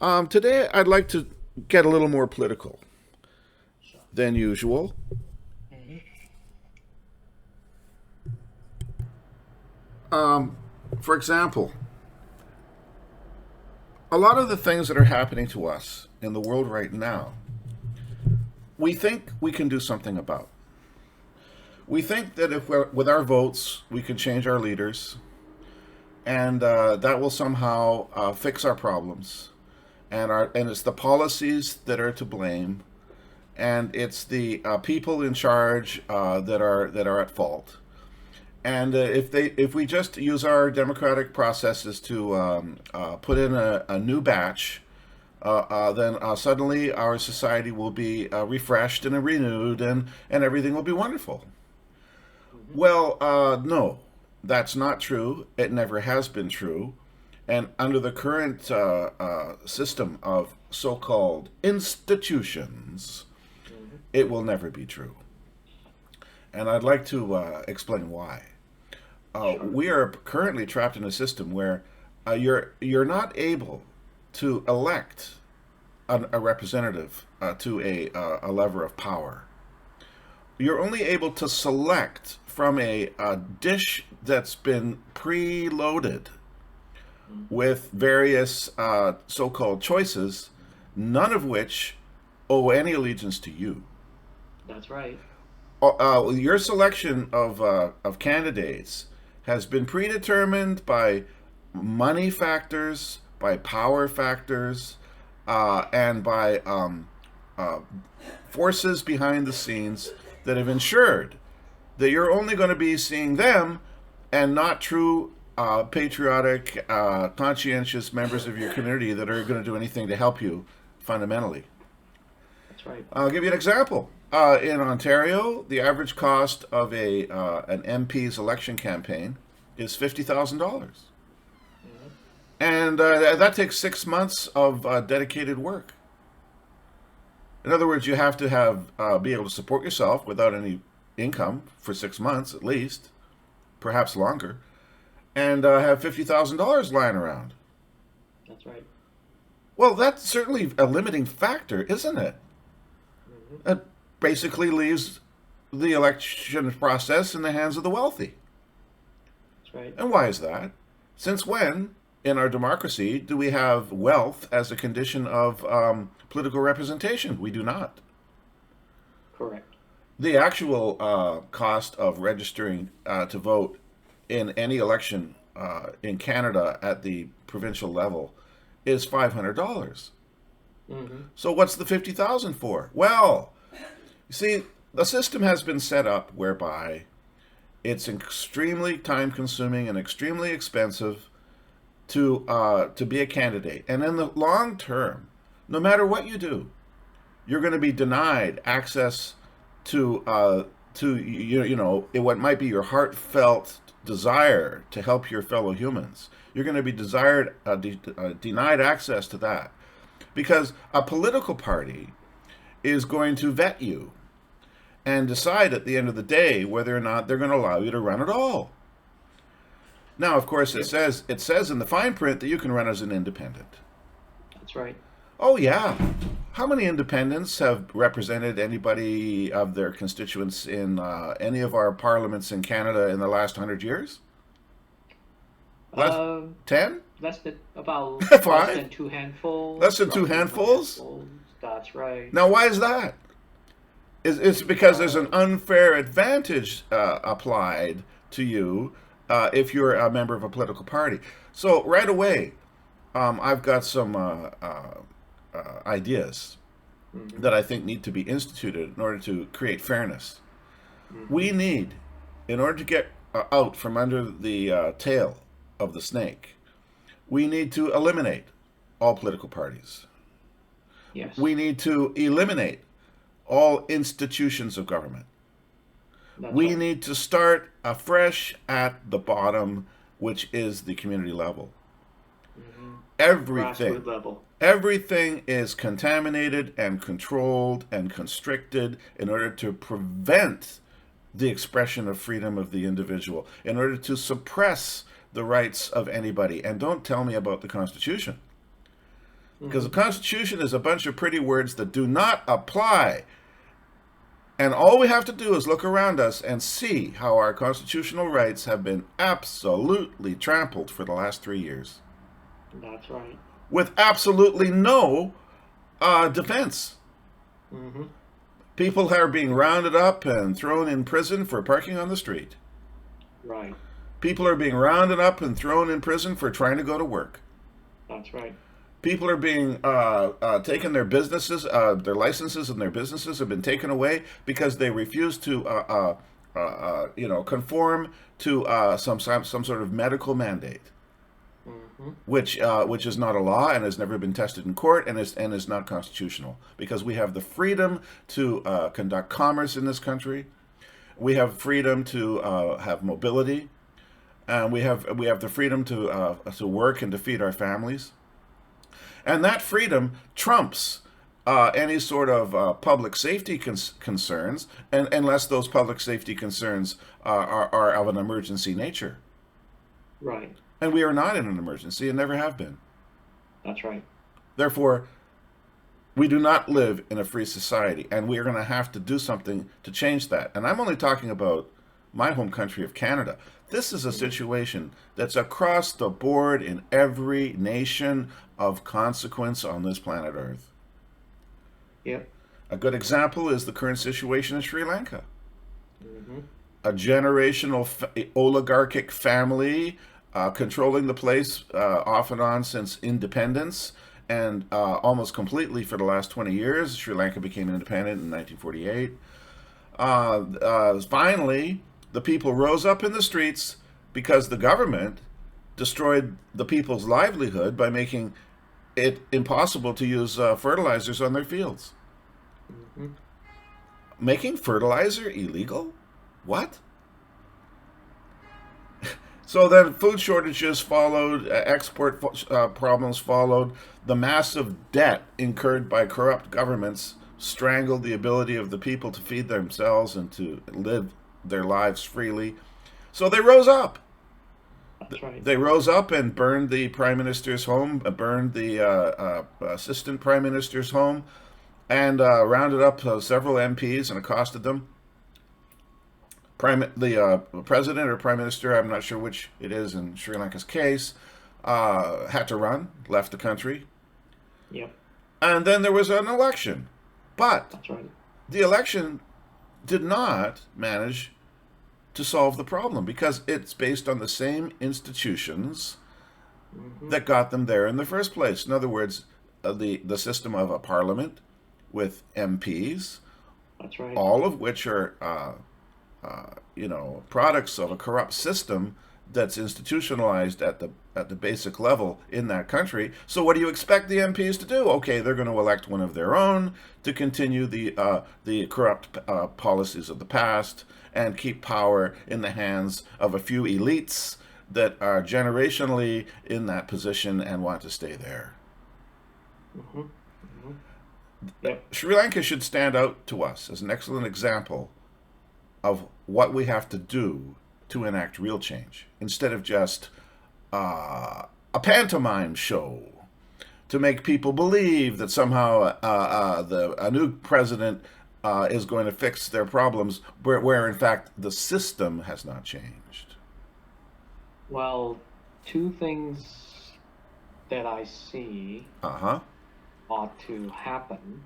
Today, I'd like to get a little more political than usual. For example, a lot of the things that are happening to us in the world right now, we think we can do something about. We think that if we're, with our votes, we can change our leaders, and that will somehow fix our problems. And it's the policies that are to blame, and it's the people in charge that are at fault. And if we just use our democratic processes to put in a new batch, then suddenly our society will be refreshed and renewed, and everything will be wonderful. Well, no, that's not true. It never has been true. And under the current system of so called institutions, it will never be true. And I'd like to explain why. Sure. We are currently trapped in a system where you're not able to elect a representative to a lever of power. You're only able to select from a dish that's been preloaded with various so-called choices, none of which owe any allegiance to you. That's right. Your selection of candidates has been predetermined by money factors, by power factors, and by uh, forces behind the scenes that have ensured that you're only going to be seeing them and not true patriotic, conscientious members of your community that are going to do anything to help you fundamentally. That's right. I'll give you an example. In Ontario, the average cost of a an MP's election campaign is $50,000, hmm and that takes 6 months of dedicated work. In other words, you have to have be able to support yourself without any income for 6 months at least, perhaps longer, and have $50,000 lying around. That's right. Well, that's certainly a limiting factor, isn't it? hmm It basically leaves the election process in the hands of the wealthy. That's right. And why is that? Since when in our democracy do we have wealth as a condition of political representation? We do not. Correct. The actual cost of registering to vote in any election in Canada at the provincial level is $500. hmm So what's the 50,000 for? Well, you see, the system has been set up whereby it's extremely time consuming and extremely expensive to be a candidate. And in the long term, no matter what you do, you're going to be denied access to what might be your heartfelt desire to help your fellow humans. You're going to be denied access to that because a political party is going to vet you and decide at the end of the day whether or not they're going to allow you to run at all. Now, of course, it Yep. says in the fine print that you can run as an independent. That's right. Oh yeah, how many independents have represented anybody of their constituents in any of our parliaments in Canada in the last 100 years? Last Um, 10? less than about less Five? than two handfuls, Less than two roughly two handfuls? handfuls. That's right. Now, why is that? It's because there's an Because unfair advantage applied to you if you're a member of a political party. So right away, I've got some ideas hmm that I think need to be instituted in order to create fairness. hmm We need, in order to get out from under the tail of the snake, we need to eliminate all political parties. yes, We need to eliminate all institutions of government. that's We right. need to start afresh at the bottom, which is the community level. hmm Everything, Grassroots level. everything is contaminated and controlled and constricted in order to prevent the expression of freedom of the individual, in order to suppress the rights of anybody. And don't tell me about the Constitution. Because the Constitution is a bunch of pretty words that do not apply. And all we have to do is look around us and see how our constitutional rights have been absolutely trampled for the last 3 years. That's right. With absolutely no defense. Mm-hmm. People are being rounded up and thrown in prison for parking on the street. Right. People are being rounded up and thrown in prison for trying to go to work. That's right. People are being taken their businesses, their licenses and their businesses have been taken away because they refuse to, conform to some sort of medical mandate, which is not a law and has never been tested in court and is not constitutional. Because we have the freedom to conduct commerce in this country, we have freedom to have mobility, and we have the freedom to work and to feed our families. And that freedom trumps any sort of public safety concerns, unless those public safety concerns are of an emergency nature. Right. And we are not in an emergency and never have been. That's right. Therefore, we do not live in a free society, and we are going to have to do something to change that. And I'm only talking about my home country of Canada. This is a situation that's across the board in every nation of consequence on this planet Earth. Yep. A good example is the current situation in Sri Lanka. Mm-hmm. A generational oligarchic family controlling the place off and on since independence, and almost completely for the last 20 years. Sri Lanka became independent in 1948. Finally, the people rose up in the streets because the government destroyed the people's livelihood by making it impossible to use fertilizers on their fields. Mm-hmm. Making fertilizer illegal? What? So then food shortages followed, export problems followed, the massive debt incurred by corrupt governments strangled the ability of the people to feed themselves and to live their lives freely. So they rose up. That's right. They rose up and burned the prime minister's home, burned the assistant prime minister's home, and rounded up several MPs and accosted them. The president or prime minister, I'm not sure which it is in Sri Lanka's case, had to run, left the country. Yep. And then there was an election. But That's right. the election did not manage to solve the problem because it's based on the same institutions that got them there in the first place. In other words, the system of a parliament with MPs, That's right. all of which are products of a corrupt system that's institutionalized at the basic level in that country. So what do you expect the MPs to do? Okay, they're going to elect one of their own to continue the corrupt policies of the past and keep power in the hands of a few elites that are generationally in that position and want to stay there. Mm-hmm. Mm-hmm. Yep. Sri Lanka should stand out to us as an excellent example of what we have to do to enact real change, instead of just a pantomime show to make people believe that somehow a new president is going to fix their problems, where in fact the system has not changed. Well, two things that I see Uh-huh. ought to happen.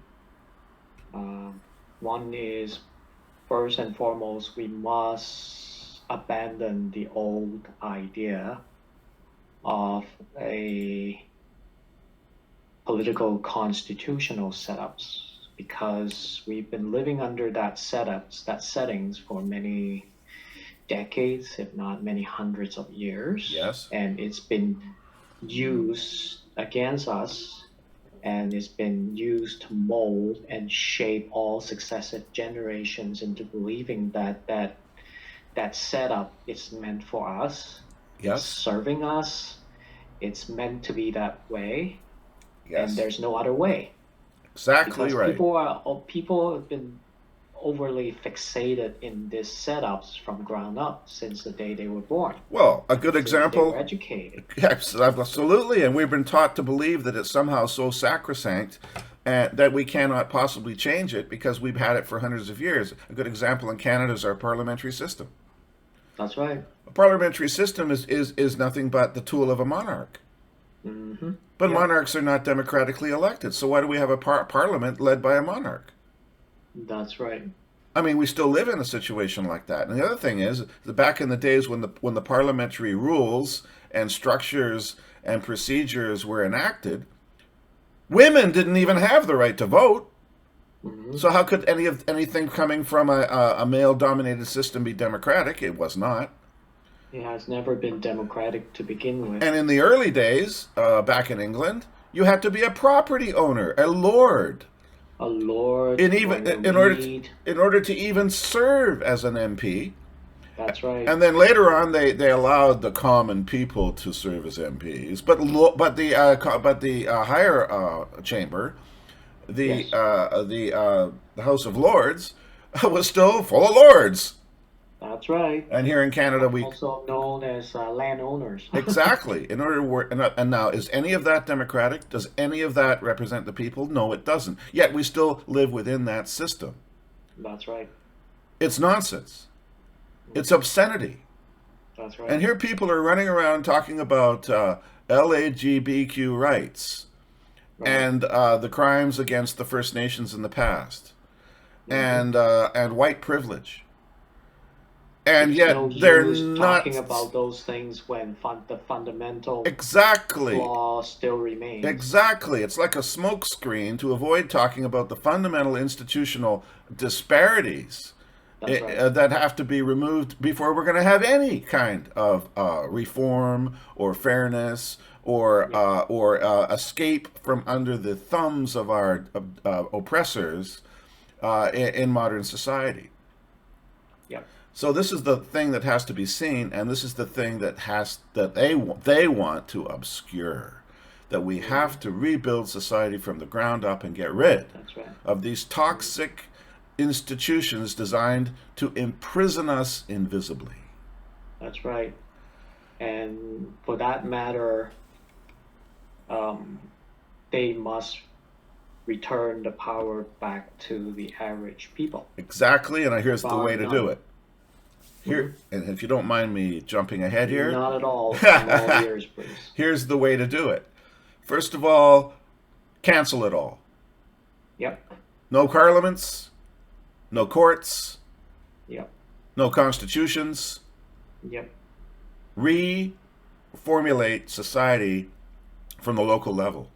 One is, first and foremost, we must abandon the old idea of a political constitutional setups, because we've been living under that settings for many decades, if not many hundreds of years. Yes. And it's been used against us, and it's been used to mold and shape all successive generations into believing that setup is meant for us. Yes. It's serving us. It's meant to be that way. Yes. And there's no other way. Exactly Because right. people have been overly fixated in these setups from ground up since the day they were born, Well, a good since they were example, educated. yes, absolutely, and we've been taught to believe that it's somehow so sacrosanct that we cannot possibly change it because we've had it for hundreds of years. A good example in Canada is our parliamentary system. That's right. A parliamentary system is nothing but the tool of a monarch. Mm-hmm. But Yep. monarchs are not democratically elected, so why do we have a parliament led by a monarch? That's right. I mean, we still live in a situation like that. And the other thing is that back in the days when the parliamentary rules and structures and procedures were enacted, women didn't even have the right to vote. Mm-hmm. So how could anything coming from a male-dominated system be democratic? It was not. It has never been democratic to begin with. And in the early days, back in England, you had to be a property owner, a lord, A lord in or even a reed. in order to even serve as an MP. That's right. And then later on, they allowed the common people to serve as MPs, but the higher chamber, Yes. the House of Lords, was still full of lords. That's right. And here in Canada, we Also known as landowners. exactly in order to work. And now, is any of that democratic? Does any of that represent the people? No, it doesn't. Yet we still live within that system. That's right. It's nonsense. It's obscenity. That's right. And here people are running around talking about LGBTQ rights Right. and the crimes against the First Nations in the past, Mhm. and white privilege. And It's yet no they're use not talking about those things when the fundamental exactly. flaw still remains. Exactly. It's like a smokescreen to avoid talking about the fundamental institutional disparities That's right. that have to be removed before we're going to have any kind of reform or fairness or escape from under the thumbs of our oppressors in modern society. Yep. So this is the thing that has to be seen, and this is the thing that they want to obscure. That we have to rebuild society from the ground up and get rid That's right. of these toxic institutions designed to imprison us invisibly. That's right. And for that matter, um, they must return the power back to the average people. Exactly, and here's the way to do it. Here, Mhm. and if you don't mind me jumping ahead here, Not at all. I'm all ears, please. here's the way to do it. First of all, cancel it all. Yep. No parliaments, no courts, Yep. no constitutions. Yep. Reformulate society from the local level.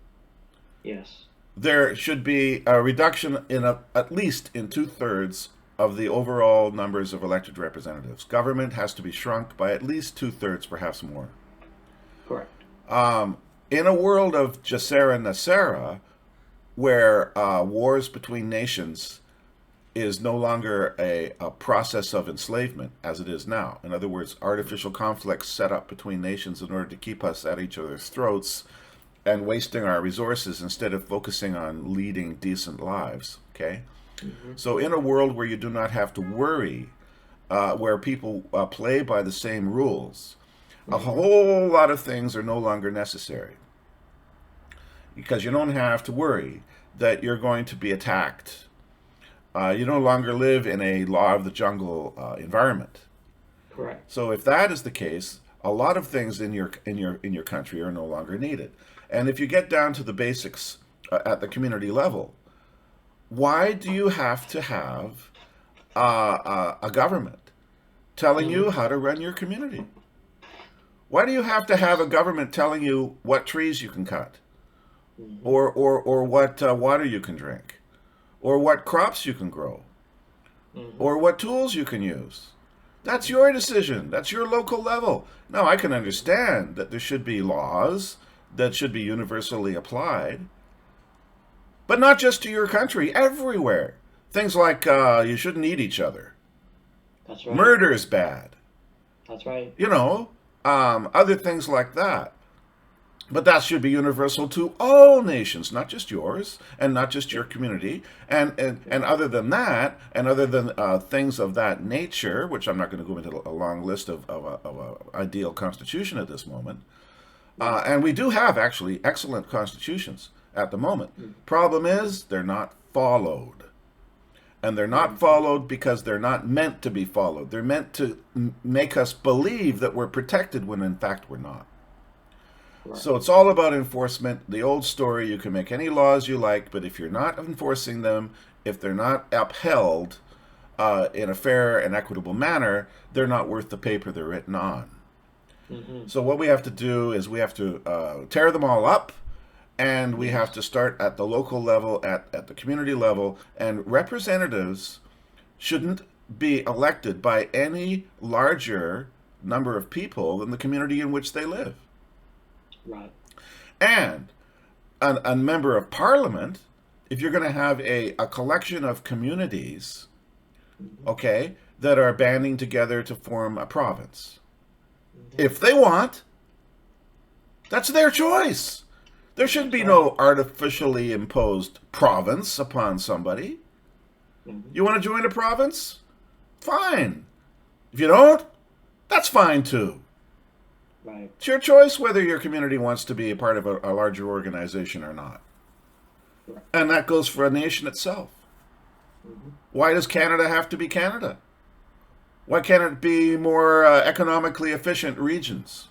Yes. There should be a reduction in at least in 2/3 of the overall numbers of elected representatives. Government has to be shrunk by at least 2/3, perhaps more. Correct. In a world of Jacera Nasera, where wars between nations is no longer a process of enslavement as it is now. In other words, artificial conflicts set up between nations in order to keep us at each other's throats and wasting our resources instead of focusing on leading decent lives. Okay? Mm-hmm. So in a world where you do not have to worry, where people play by the same rules, a whole lot of things are no longer necessary because you don't have to worry that you're going to be attacked. You no longer live in a law of the jungle environment. Correct. So if that is the case, a lot of things in your country are no longer needed. And if you get down to the basics at the community level, why do you have to have a government telling you how to run your community? Why do you have to have a government telling you what trees you can cut, or what water you can drink, or what crops you can grow, or what tools you can use? That's your decision. That's your local level. Now, I can understand that there should be laws that should be universally applied, but not just to your country, everywhere. Things like you shouldn't eat each other. That's right. Murder's bad. That's right. You know, other things like that. But that should be universal to all nations, not just yours and not just your community. And other than that, and other than things of that nature, which I'm not going to go into a long list of a ideal constitution at this moment. And we do have actually excellent constitutions at the moment. Problem is, they're not followed. And they're not followed because they're not meant to be followed. They're meant to make us believe that we're protected when in fact we're not. Right. So it's all about enforcement. The old story, you can make any laws you like, but if you're not enforcing them, if they're not upheld in a fair and equitable manner, they're not worth the paper they're written on. So what we have to do is we have to tear them all up, and we have to start at the local level, at the community level, and representatives shouldn't be elected by any larger number of people than the community in which they live. Right. And a member of parliament, if you're going to have a collection of communities, okay, that are banding together to form a province, if they want, that's their choice. There should be no artificially imposed province upon somebody. You want to join a province? Fine. If you don't, that's fine too. Right. It's your choice whether your community wants to be a part of a larger organization or not. Right. And that goes for a nation itself. Why does Canada have to be Canada? Why can't it be more economically efficient regions?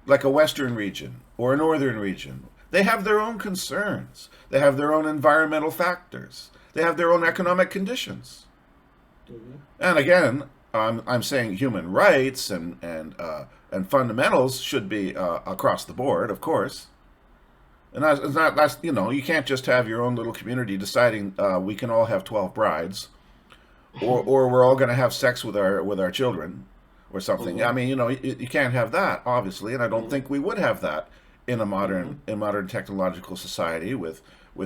Like a western region or a northern region. They have their own concerns. They have their own environmental factors. They have their own economic conditions. And again, I'm saying human rights and fundamentals should be across the board, of course. And that's you can't just have your own little community deciding we can all have 12 brides, or we're all going to have sex with our children, or something. I mean, you can't have that, obviously, and I don't think we would have that in a modern technological society with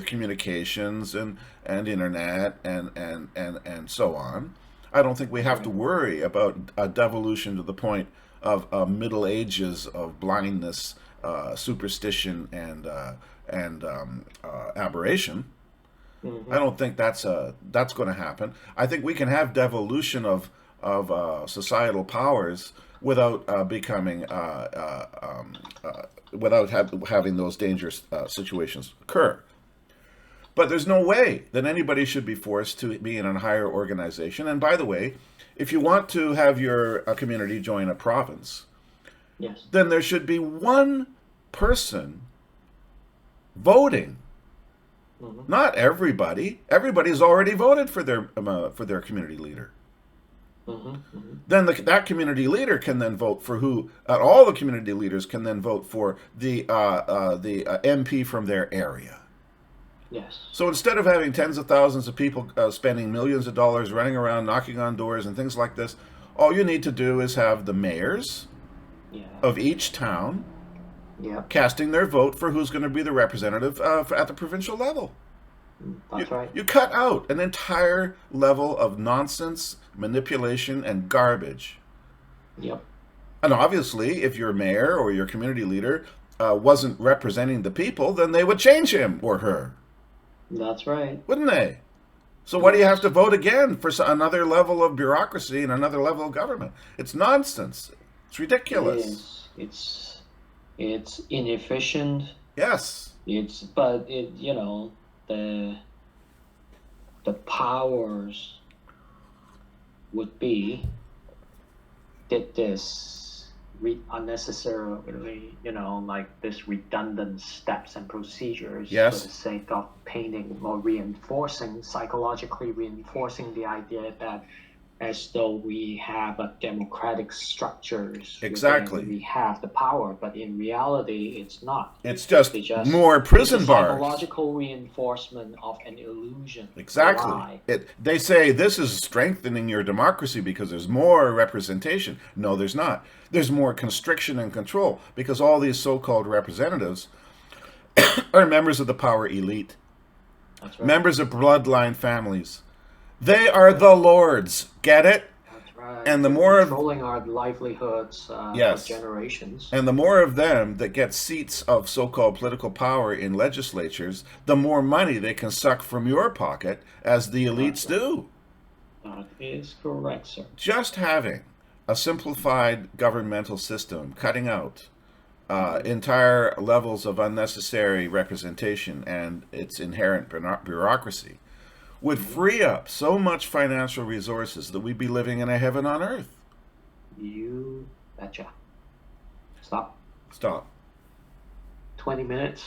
communications and internet and so on. I don't think we have to worry about a devolution to the point of Middle Ages of blindness, superstition, and aberration. I don't think that's going to happen. I think we can have devolution of societal powers without becoming without having those dangerous situations occur. But there's no way that anybody should be forced to be in a higher organization. And by the way, if you want to have your community join a province, Yes. then there should be one person voting. Not everybody. Everybody's already voted for their community leader. Then that community leader can then vote for who. All the community leaders can then vote for the MP from their area. Yes. So instead of having tens of thousands of people spending millions of dollars running around, knocking on doors and things like this, all you need to do is have the mayors of each town casting their vote for who's going to be the representative at the provincial level. That's right. You cut out an entire level of nonsense, manipulation, and garbage. Yep. And obviously, if your mayor or your community leader wasn't representing the people, then they would change him or her. That's right. Wouldn't they? So why do you have to vote again for another level of bureaucracy and another level of government? It's nonsense. It's ridiculous. It's inefficient. Yes. But the powers would be did this unnecessarily, like this redundant steps and procedures for the sake of painting or psychologically reinforcing the idea that as though we have a democratic structures. Exactly. We have the power, but in reality, it's not. It's just more prison bars. Psychological reinforcement of an illusion. Exactly. They say this is strengthening your democracy because there's more representation. No, there's not. There's more constriction and control because all these so-called representatives are members of the power elite. That's right. Members of bloodline families. They are the lords. Get it? That's Right. And the They're more of, controlling our livelihoods for yes, generations. and the more of them that get seats of so-called political power in legislatures, the more money they can suck from your pocket, as the elites That's right. do. That is correct, sir. Just having a simplified governmental system, cutting out entire levels of unnecessary representation and its inherent bureaucracy, would free up so much financial resources that we'd be living in a heaven on earth. You betcha. Stop. Stop. 20 minutes.